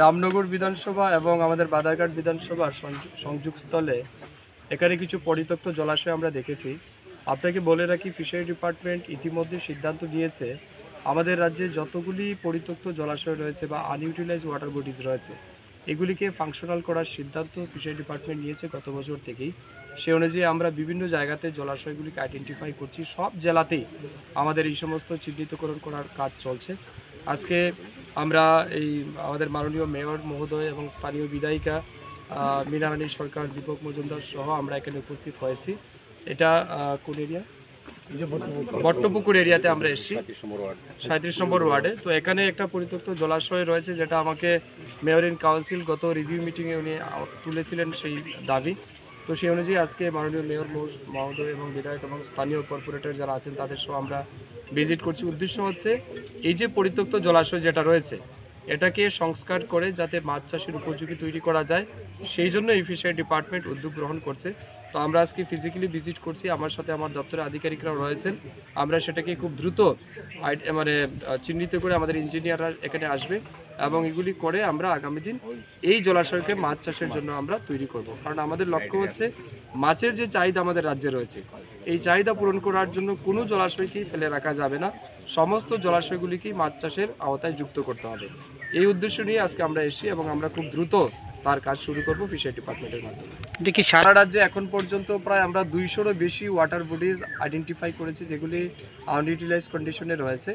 রামনগর বিধানসভা এবং আমাদের বাদারঘাট বিধানসভার সংযোগস্থলে এখানে কিছু পরিত্যক্ত জলাশয় আমরা দেখেছি। আপনাকে বলে রাখি, ফিশারি ডিপার্টমেন্ট ইতিমধ্যে সিদ্ধান্ত নিয়েছে আমাদের রাজ্যে যতগুলি পরিত্যক্ত জলাশয় রয়েছে বা আনইউটিলাইজ ওয়াটার বডিজ রয়েছে এগুলিকে ফাংশনাল করার সিদ্ধান্ত ফিশারি ডিপার্টমেন্ট নিয়েছে গত বছর থেকেই। সে অনুযায়ী আমরা বিভিন্ন জায়গাতে জলাশয়গুলিকে আইডেন্টিফাই করছি। সব জেলাতেই আমাদের এই সমস্ত চিহ্নিতকরণ করার কাজ চলছে। আজকে আমরা আমাদের মাননীয় মেয়র মহোদয় এবং স্থানীয় বিধায়িকা মীনারানী সরকার, দীপক মজুমদার সহ আমরা এখানে উপস্থিত হয়েছি। এটা কোন এরিয়া? বট্টপুকুর এরিয়াতে আমরা এসেছি, 37 নম্বর ওয়ার্ডে। তো এখানে একটা পরিত্যক্ত জলাশয় রয়েছে যেটা আমাকে মেয়র ইন কাউন্সিল গত রিভিউ মিটিংয়ে উনি তুলেছিলেন সেই দাবি। তো সেই অনুযায়ী আজকে মাননীয় মেয়র মহোদয় এবং বিধায়ক এবং স্থানীয় কর্পোরেটর যারা আছেন তাদের সহ আমরা ভিজিট করছি। উদ্দেশ্য হচ্ছে এই যে পরিত্যক্ত জলাশয় যেটা রয়েছে এটাকে সংস্কার করে যাতে মাছ চাষের উপযোগী তৈরি করা যায়, সেই জন্য এই ফিশারি ডিপার্টমেন্ট উদ্যোগ গ্রহণ করছে। তো আমরা আজকে ফিজিক্যালি ভিজিট করছি, আমার সাথে আমার দপ্তরের আধিকারিকরাও রয়েছেন। আমরা সেটাকে খুব দ্রুত চিহ্নিত করে আমাদের ইঞ্জিনিয়াররা এখানে আসবে এবং এগুলি করে আমরা আগামী দিন এই জলাশয়কে মাছ চাষের জন্য আমরা তৈরি করব। কারণ আমাদের লক্ষ্য হচ্ছে মাছের যে চাহিদা আমাদের রাজ্যে রয়েছে এই চাহিদা পূরণ করার জন্য কোনো জলাশয়কেই ফেলে রাখা যাবে না, সমস্ত জলাশয়গুলিকেই মাছ চাষের আওতায় যুক্ত করতে হবে। এই উদ্দেশ্য নিয়ে আজকে আমরা এসেছি এবং আমরা খুব দ্রুত তার কাজ শুরু করব ফিশারি ডিপার্টমেন্টের মাধ্যমে। এটা কি সারা রাজ্যে এখন পর্যন্ত প্রায় আমরা 200-এরও বেশি ওয়াটার বডিজ আইডেন্টিফাই করেছি যেগুলি আনইউটিলাইজ কন্ডিশনে রয়েছে।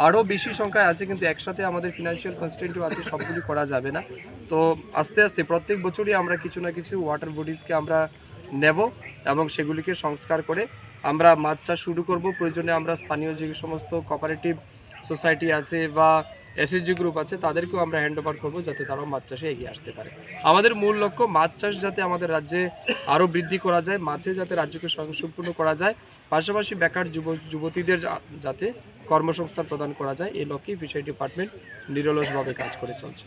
আরও বেশি সংখ্যায় আছে, কিন্তু একসাথে আমাদের ফিনান্সিয়াল কনস্ট্রেন্টও আছে, সবগুলি করা যাবে না। তো আস্তে আস্তে প্রত্যেক বছরই আমরা কিছু না কিছু ওয়াটার বডিজকে আমরা নেব এবং সেগুলিকে সংস্কার করে আমরা মাছ চাষ শুরু করব। প্রয়োজনে আমরা স্থানীয় যে সমস্ত কোঅপারেটিভ সোসাইটি আছে বা এসএসজি গ্রুপ আছে তাদেরকেও আমরা হ্যান্ড ওভার করবো যাতে তারাও মাছ চাষে এগিয়ে আসতে পারে। আমাদের মূল লক্ষ্য মাছ চাষ যাতে আমাদের রাজ্যে আরও বৃদ্ধি করা যায়, মাছে যাতে রাজ্যকে স্বয়ংসম্পূর্ণ করা যায়, পাশাপাশি বেকার যুবতীদের যাতে কর্মসংস্থান প্রদান করা যায়, এই লক্ষ্যেই ফিশারি ডিপার্টমেন্ট নিরলসভাবে কাজ করে চলছে।